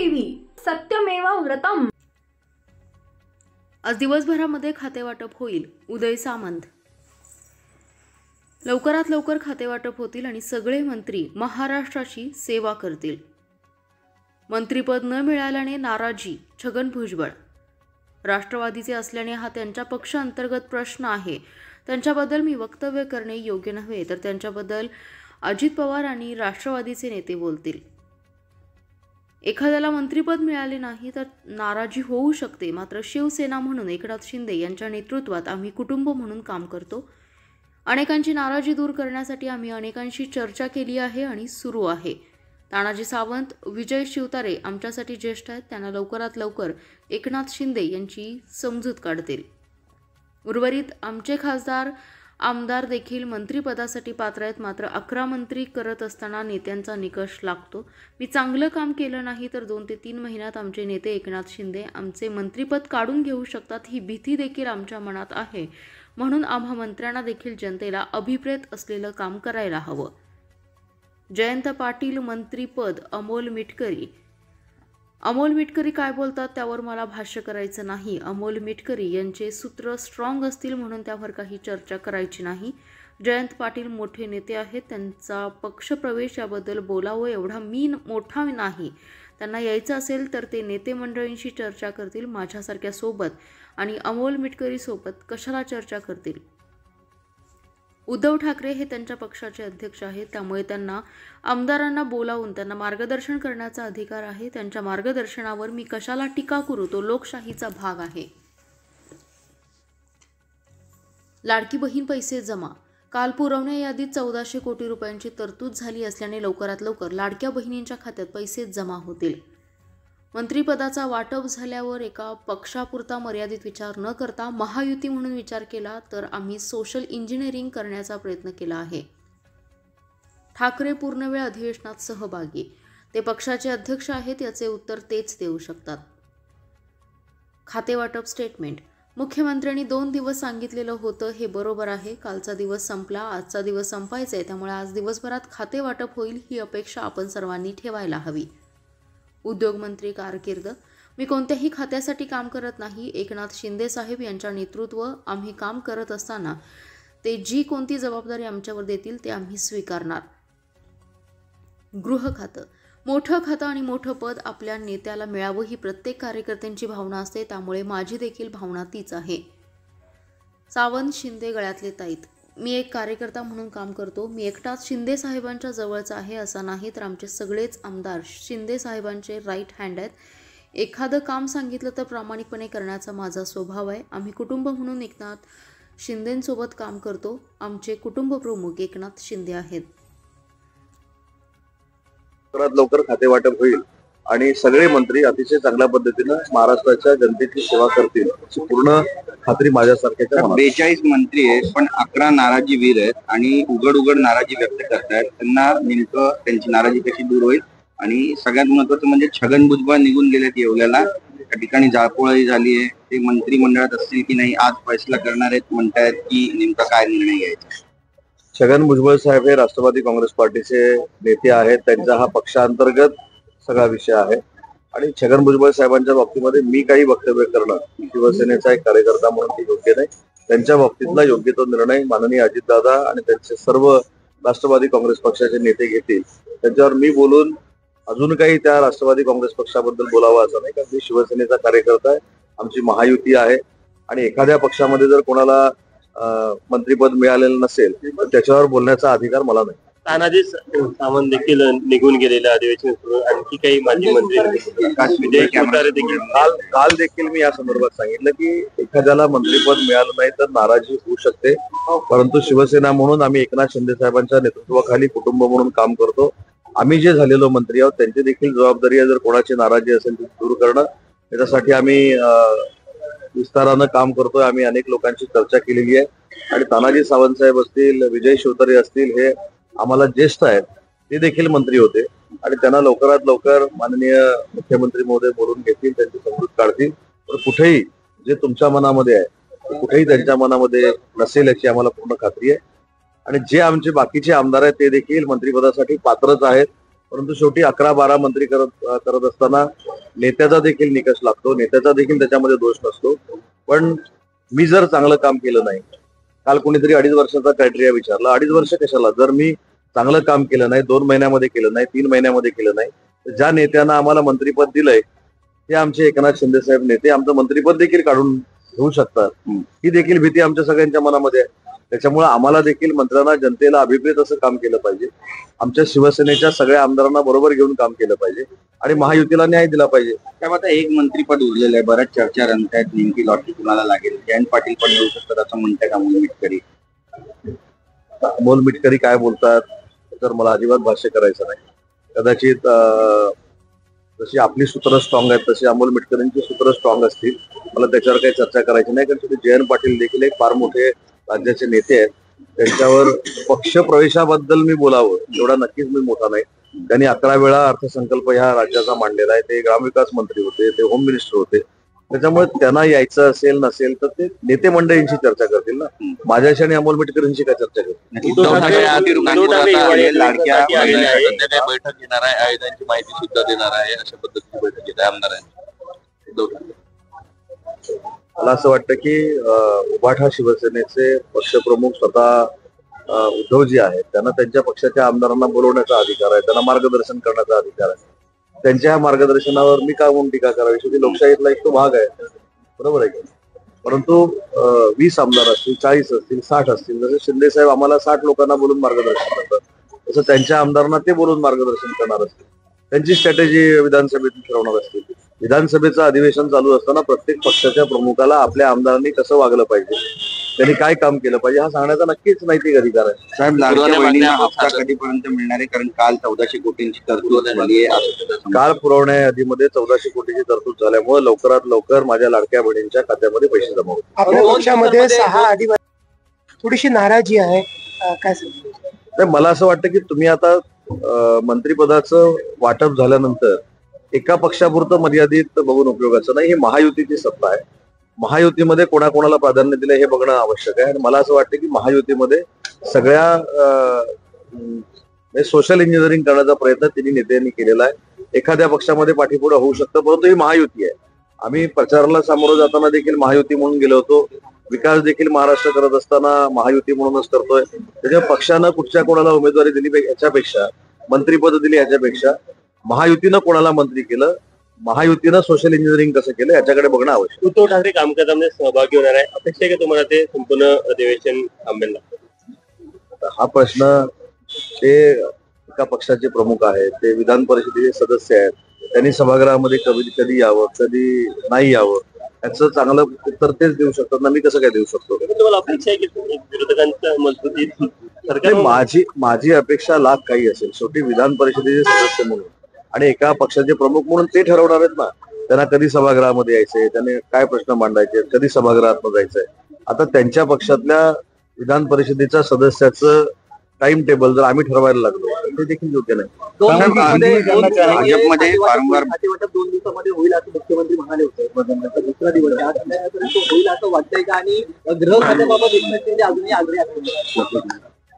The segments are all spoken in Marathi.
टीव्ही सत्यमेव व्रतम। आज दिवसभरामध्ये खातेवाटप होईल। उदय सामंत। लवकरात लवकर खातेवाटप होतील आणि सगळे मंत्री महाराष्ट्राची सेवा करतील। मंत्रीपद न मिळाल्याने नाराजी छगन भुजबळ। राष्ट्रवादीचे असल्याने हा त्यांच्या पक्ष अंतर्गत प्रश्न आहे। त्यांच्याबद्दल मी वक्तव्य करणे योग्य नव्हे, तर त्यांच्याबद्दल अजित पवार आणि राष्ट्रवादीचे नेते बोलतील। एखाद्याला मंत्रिपद मिळाले नाही तर नाराजी होऊ शकते, मात्र शिवसेना म्हणून एकनाथ शिंदे यांच्या नेतृत्वात आम्ही कुटुंब म्हणून काम करतो। अनेकांची नाराजी दूर करण्यासाठी आम्ही अनेकांशी चर्चा केली आहे आणि सुरू आहे। तानाजी सावंत, विजय शिवतारे आमच्यासाठी ज्येष्ठ आहेत, त्यांना लवकरात लवकर एकनाथ शिंदे यांची समजूत काढतील। उर्वरित आमचे खासदार आमदार देखील मंत्रिपदासाठी पात्र आहेत, मात्र 11 मंत्री करत असताना नेत्यांचा निकष लागतो। मी चांगलं काम केलं नाही तर 2 ते 3 महिन्यात आमचे नेते एकनाथ शिंदे आमचे मंत्रिपद काढून घेऊ शकतात, ही भीती देखील आमच्या मनात आहे। म्हणून आम्हा मंत्र्यांना देखील जनतेला अभिप्रेत असलेलं काम करायला हवं। जयंत पाटील मंत्रिपद अमोल मिटकरी काय बोलतात त्यावर मला भाष्य करायचं नाही। अमोल मिटकरी यांचे सूत्र स्ट्रॉंग असतील म्हणून त्यावर काही चर्चा करायची नाही। जयंत पाटील मोठे नेते आहेत, त्यांचा पक्षप्रवेश याबद्दल बोलावं एवढा मी मोठा नाही। त्यांना यायचं असेल तर ते नेते मंडळींशी चर्चा करतील, माझ्यासारख्या सोबत आणि अमोल मिटकरी सोबत कशाला चर्चा करतील। उद्धव ठाकरे हे त्यांच्या पक्षाचे अध्यक्ष आहेत, त्यामुळे त्यांना आमदारांना बोलावून त्यांना मार्गदर्शन करण्याचा अधिकार आहे। त्यांच्या मार्गदर्शनावर मी कशाला टीका करू, तो लोकशाहीचा भाग आहे। लाडकी बहीण पैसे जमा। काल पुरवण्या यादीत 1400 कोटी रुपयांची तरतूद झाली असल्याने लवकरात लवकर लाडक्या बहिणींच्या खात्यात पैसे जमा होतील। मंत्रिपदाचा वाटप झाल्यावर एका पक्षापुरता मर्यादित विचार न करता महायुती म्हणून विचार केला तर आम्ही सोशल इंजिनिअरिंग करण्याचा प्रयत्न केला आहे। ठाकरे पूर्णवेळ अधिवेशनात सहभागी, ते पक्षाचे अध्यक्ष आहेत, याचे उत्तर तेच देऊ शकतात। खातेवाटप स्टेटमेंट। मुख्यमंत्र्यांनी 2 दिवस सांगितलेलं होतं, हे बरोबर आहे। कालचा दिवस संपला, आजचा दिवस संपायचा आहे, त्यामुळे आज दिवसभरात खातेवाटप होईल ही अपेक्षा आपण सर्वांनी ठेवायला हवी। उद्योगमंत्री कारकीर्द। मी कोणत्याही खात्यासाठी काम करत नाही। एकनाथ शिंदे साहेब यांच्या नेतृत्व आम्ही काम करत असताना ते जी कोणती जबाबदारी आमच्यावर देतील ते आम्ही स्वीकारणार। गृह खातं। मोठं खातं आणि मोठं पद आपल्या नेत्याला मिळावं ही प्रत्येक कार्यकर्त्यांची भावना असते, त्यामुळे माझी देखील भावना तीच आहे। सावंत शिंदे गळ्यातले ताईत। मी एक कार्यकर्ता म्हणून काम करतो। मी एकटाच शिंदे साहेबांच्या जवळचा आहे असं नाही, तर आमचे सगळेच आमदार शिंदे साहेबांचे राईट हँड आहेत। एखादं काम सांगितलं तर प्रामाणिकपणे करण्याचा माझा स्वभाव आहे। आम्ही कुटुंब म्हणून एकनाथ शिंदेंसोबत काम करतो। आमचे कुटुंब प्रमुख एकनाथ शिंदे आहेत। लवकर खाते वाटप होईल आणि सगळे मंत्री अतिशय चांगल्या पद्धतीने महाराष्ट्राच्या जनतेची सेवा करतील अशी पूर्ण खात्री माझ्यासारख्याच्या मनात आहे। 42 मंत्री आहेत, पण 11 नाराजी वीर आहेत आणि उघड नाराजी व्यक्त करतायत। त्यांना नेमकं त्यांची नाराजी कशी दूर होईल आणि सगळ्यात महत्त्वाचं म्हणजे छगन भुजबळ निघून गेलेत येवल्याला, त्या ठिकाणी जाळपोळही झाली आहे। ते मंत्रिमंडळात असतील की नाही आज फैसला करणार आहेत म्हणतायत, की नेमका काय निर्णय घ्यायचा। छगन भुजबळ साहेब हे राष्ट्रवादी काँग्रेस पार्टीचे नेते आहेत, त्यांचा हा पक्षांतर्गत सगळा विषय आहे आणि छगन भुजबळ साहेबांच्या बाबतीमध्ये मी काही वक्तव्य करणं शिवसेनेचा एक कार्यकर्ता म्हणून ते योग्य नाही। त्यांच्या बाबतीतला योग्य तो निर्णय माननीय अजितदादा आणि त्यांचे सर्व राष्ट्रवादी काँग्रेस पक्षाचे नेते घेतील। त्यांच्यावर मी बोलून अजून काही त्या राष्ट्रवादी काँग्रेस पक्षाबद्दल बोलावं असं नाही, कारण मी शिवसेनेचा कार्यकर्ता आहे, आमची महायुती आहे आणि एखाद्या पक्षामध्ये जर कोणाला मंत्रिपद मिळालेलं नसेल तर त्याच्यावर बोलण्याचा अधिकार मला नाही। तानाजी सावंत देखील निघून गेलेले अधिवेशन, आणखी काही माजी मंत्री काल देखील मी या संदर्भात सांगितलं की एखाद्याला मंत्रिपद मिळालं नाही तर नाराजी होऊ शकते, परंतु शिवसेना म्हणून आम्ही एकनाथ शिंदे साहेबांच्या नेतृत्वाखाली कुटुंब म्हणून काम करतो। आम्ही जे झालेलो मंत्री आहोत त्यांची देखील जबाबदारी आहे, जर कोणाची नाराजी असेल ती दूर करणं, त्याच्यासाठी आम्ही विस्तारानं काम करतोय। आम्ही अनेक लोकांची चर्चा केलेली आहे आणि तानाजी सावंत साहेब असतील, विजय शिवतारे असतील, हे आम्हाला ज्येष्ठ आहेत, ते देखील मंत्री होते आणि त्यांना लवकरात लवकर माननीय मुख्यमंत्री महोदय बोलून घेतील, त्यांची समजूत काढतील। तर कुठेही जे तुमच्या मनामध्ये आहे कुठेही त्यांच्या मनामध्ये नसेल याची आम्हाला पूर्ण खात्री आहे आणि जे आमचे बाकीचे आमदार आहेत ते देखील मंत्रिपदासाठी पात्रच आहेत। परंतु शेवटी 11-12 मंत्री करत असताना नेत्याचा देखील निकष लागतो, नेत्याचा देखील त्याच्यामध्ये दोष नसतो. पण मी जर चांगलं काम केलं नाही, काल कोणीतरी 2.5 वर्षाचा क्रायटेरिया विचारला. 2.5 वर्ष कशाला? जर मी चांगलं काम केलं नाही, 2 महिन्यामध्ये केलं नाही, 3 महिन्यामध्ये केलं नाही, तर ज्या नेत्यानं आम्हाला मंत्रीपद दिलंय ते आमचे एकनाथ शिंदे साहेब नेते आमचं मंत्रीपद देखील काढून घेऊ शकतात. ही देखील भीती आमच्या सगळ्यांच्या मनामध्ये आहे. त्याच्यामुळे आम्हाला देखील मंत्र्यांना, जनतेला अभिप्रेत असं काम केलं पाहिजे. आमच्या शिवसेनेच्या सगळ्या आमदारांना बरोबर घेऊन काम केलं पाहिजे आणि महायुतीला न्याय दिला पाहिजे. त्यामुळे आता एक मंत्रीपद उरलेलं आहे, बऱ्याच चर्चा रंगतायत, नेमकी लॉटरी कुणाला लागेल, जयंत पाटील पण येऊ शकतात असं म्हणतायत अमोल मिटकरी. अमोल मिटकरी काय बोलतात तर मला अजिबात भाष्य करायचं नाही. कदाचित जशी आपली सूत्र स्ट्रॉंग आहेत तशी अमोल मिटकरींची सूत्र स्ट्रॉंग असतील. मला त्याच्यावर काही चर्चा करायची नाही, कारण जयंत पाटील देखील एक फार मोठे राज्याचे नेते आहेत. त्यांच्यावर पक्ष प्रवेशाबद्दल मी बोलावं एवढा नक्कीच मी मोठा नाही. त्यांनी 11 वेळा अर्थसंकल्प ह्या राज्याचा मांडलेला आहे. ते ग्रामविकास मंत्री होते, ते होम मिनिस्टर होते. त्याच्यामुळे त्यांना यायचं असेल नसेल तर ते नेते मंडळींची चर्चा करतील ना. माझ्याशी आणि अमोल मिटकरींची काय चर्चा करतील? बैठक घेणार आहे, आयोजनाची माहिती सुद्धा देणार आहे, अशा पद्धतीची बैठक घेत आहे आमदारांची. मला असं वाटतं की उभाठा शिवसेनेचे पक्षप्रमुख स्वतः उद्धवजी आहेत. त्यांना त्यांच्या पक्षाच्या आमदारांना बोलवण्याचा अधिकार आहे, त्यांना मार्गदर्शन करण्याचा अधिकार आहे. त्यांच्या मार्गदर्शनावर मी का म्हणून टीका करावी? शेवटी लोकशाहीतला एक तो भाग आहे, बरोबर आहे का? परंतु 20 आमदार असतील, 40 असतील, 60 असतील, जसे शिंदे साहेब आम्हाला 60 लोकांना बोलून मार्गदर्शन करतात, तसं त्यांच्या आमदारांना ते बोलून मार्गदर्शन करणार असतील. त्यांची स्ट्रॅटेजी विधानसभेतून ठरवणार असतील. विधानसभेचं अधिवेशन चालू असताना प्रत्येक पक्षाच्या प्रमुखाला आपल्या आमदारांनी कसं वागलं पाहिजे, त्यांनी काय काम केलं पाहिजे हा सांगण्याचा नक्कीच नैतिक अधिकार आहे. साहेब, लाडक्या बहिणींना हप्ता कधीपर्यंत मिळणार आहे? कारण काल 1400 कोटींची तरतूद झाली आहे. काळ पुरवण्याआधीमध्ये 1400 कोटीची तरतूद झाल्यामुळे लवकरात लवकर माझ्या लाडक्या बहिणींच्या खात्यामध्ये पैसे जमा होतील. आपल्या पक्षामध्ये 6 आदिवासी थोडीशी नाराजी आहे, काय सांगू? मला असं वाटतं की तुम्ही आता मंत्रिपदाचं वाटप झाल्यानंतर एका पक्षापुरतं मर्यादित बघून उपयोगाचं नाही. ही महायुतीची सत्ता आहे. महायुतीमध्ये कोणाकोणाला प्राधान्य दिलं हे बघणं आवश्यक आहे. आणि मला असं वाटतं की महायुतीमध्ये सगळ्या सोशल इंजिनिअरिंग करण्याचा प्रयत्न तिन्ही नेत्यांनी केलेला आहे. एखाद्या पक्षामध्ये पाठीपुढे होऊ शकतं, परंतु ही महायुती आहे. आम्ही प्रचाराला सामोरं जाताना देखील महायुती म्हणून गेलो होतो. विकास देखील महाराष्ट्र करत असताना महायुती म्हणूनच करतोय. त्याच्या पक्षानं कुठच्या कोणाला उमेदवारी दिली याच्यापेक्षा, मंत्रीपद दिली याच्यापेक्षा, महायुतीनं कोणाला मंत्री केलं, महायुतीनं सोशल इंजिनिअरिंग कसं केलं याच्याकडे बघणं आवश्यक. उद्धव ठाकरे कामकाजामध्ये सहभागी होणार आहे, अपेक्षा आहे की तुम्हाला ते संपूर्ण अधिवेशन थांबेल? हा प्रश्न ते एका पक्षाचे प्रमुख आहेत, ते विधान परिषदेचे सदस्य आहेत. त्यांनी सभागृहामध्ये कधी यावं, कधी नाही यावं याचं चांगलं उत्तर तेच देऊ शकतात ना, मी कसं काय देऊ शकतो? तुम्हाला अपेक्षा आहे की विरोधकांच्या मजबूती? माझी अपेक्षा लाख काही असेल. शेवटी विधान परिषदेचे सदस्य म्हणून आणि एका पक्षाचे प्रमुख म्हणून ते ठरवणार आहेत ना, त्यांना कधी सभागृहामध्ये यायचंय, त्यांनी काय प्रश्न मांडायचे, कधी सभागृहात जायचंय. आता त्यांच्या पक्षातल्या विधान परिषदेच्या सदस्याचं टाइम टेबल जर आम्ही ठरवायला लागलो ते देखील योग्य नाही. भाजपमध्ये वारंवार 2 दिवसामध्ये होईल असं मुख्यमंत्री म्हणाले होते. दुसरा दिवस होईल असं वाटतंय का? आणि गृह खात्याबाबत एकनाथ शिंदे अजूनही आग्रही आहेत.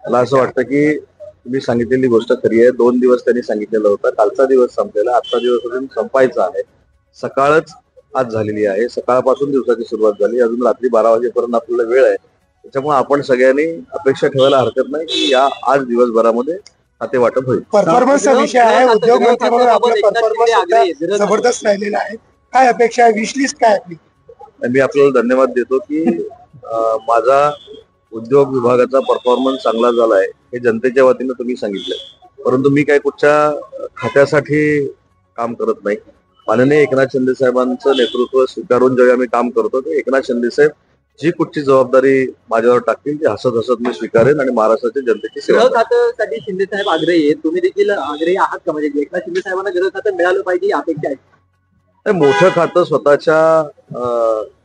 मला असं वाटतं की तुम्ही सांगितलेली गोष्ट खरी आहे. 2 दिवस त्यांनी सांगितलेला होता. कालचा दिवस संपलेला, आजचा दिवस अजून संपायचा आहे. सकाळच आज झालेली आहे. सकाळपासून दिवसाची सुरुवात झाली. अजून रात्री 12 वाजेपर्यंत आपल्याला वेळ आहे. त्याच्यामुळे आपण सगळ्यांनी अपेक्षा ठेवायला हरकत नाही की या आज दिवसभरामध्ये खाते वाटप होईल. परफॉर्मन्सचा विषय आहे. उद्योग मंत्री म्हणून आपला परफॉर्मन्स जबरदस्त राहिलेला आहे. काय अपेक्षा आहे? विशलिस्ट काय आपली? मी आपल्याला धन्यवाद देतो की माझा उद्योग विभागाचा परफॉर्मन्स चांगला झालाय हे जनतेच्या वतीनं तुम्ही सांगितलंय. परंतु मी काय कुठच्या खात्यासाठी काम करत नाही. माननीय एकनाथ शिंदे साहेबांचं नेतृत्व स्वीकारून जेव्हा मी काम करतो ते एकनाथ शिंदे साहेब जी कुठची जबाबदारी माझ्यावर टाकतील ती हसत हसत मी स्वीकारेन आणि महाराष्ट्राच्या जनतेची सेवा. गृह खात्यासाठी शिंदे साहेब आग्रही आहेत, तुम्ही देखील आग्रही आहात का? म्हणजे एकनाथ शिंदे साहेबांना गृह खातं मिळालं पाहिजे अपेक्षा आहे. मोठं खातं स्वतःच्या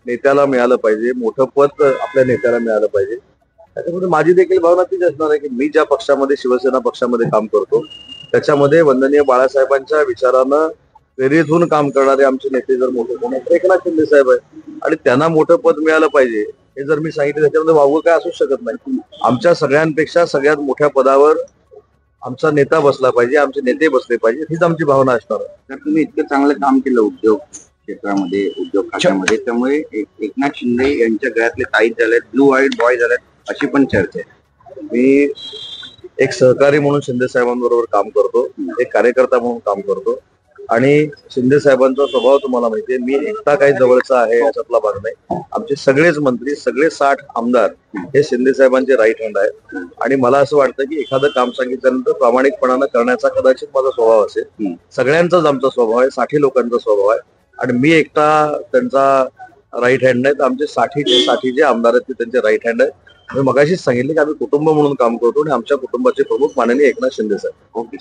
नेत्याला मिळालं पाहिजे, मोठं पद आपल्या नेत्याला मिळालं पाहिजे. त्याच्यामध्ये माझी देखील भावना तीच असणार आहे की मी ज्या पक्षामध्ये, शिवसेना पक्षामध्ये काम करतो त्याच्यामध्ये वंदनीय बाळासाहेबांच्या विचारानं प्रेरित होऊन काम करणारे आमचे नेते जर मोठे कोण तर एकनाथ शिंदे साहेब आहे. आणि त्यांना मोठं पद मिळालं पाहिजे हे जर मी सांगितलं त्याच्यामध्ये वावगं काय असू शकत नाही. आमच्या सगळ्यांपेक्षा सगळ्यात मोठ्या पदावर आमचा नेता बसला पाहिजे, आमचे नेते बसले पाहिजे, हीच आमची भावना असणार आहे. तर तुम्ही इतकं चांगलं काम केलं उद्योग क्षेत्रामध्ये, उद्योग खात्यामध्ये, त्यामुळे एकनाथ शिंदे यांच्या गळ्यातले ताईत झालेत, ब्लू आईड बॉय झालेत अशी पण चर्चा आहे. मी एक सहकारी म्हणून शिंदे साहेबांबरोबर काम करतो, एक कार्यकर्ता म्हणून काम करतो आणि शिंदे साहेबांचा स्वभाव तुम्हाला माहितीये. मी एकटा काही जवळचा आहे याच्यातला भाग नाही. आमचे सगळेच मंत्री, सगळे 60 आमदार हे शिंदे साहेबांचे राईट हँड आहेत आणि मला असं वाटतं की एखादं काम सांगितल्यानंतर प्रामाणिकपणानं करण्याचा कदाचित माझा स्वभाव असेल. सगळ्यांचाच आमचा स्वभाव आहे, 60 लोकांचा स्वभाव आहे आणि मी एकटा त्यांचा राईट हँड नाही, तर आमचे 60 जे आमदार आहेत ते त्यांचे राईट हँड आहेत. मी मगाशीच सांगितले की आम्ही कुटुंब म्हणून काम करतो आणि आमच्या कुटुंबाचे प्रमुख माननीय एकनाथ शिंदे साहेब. ओके.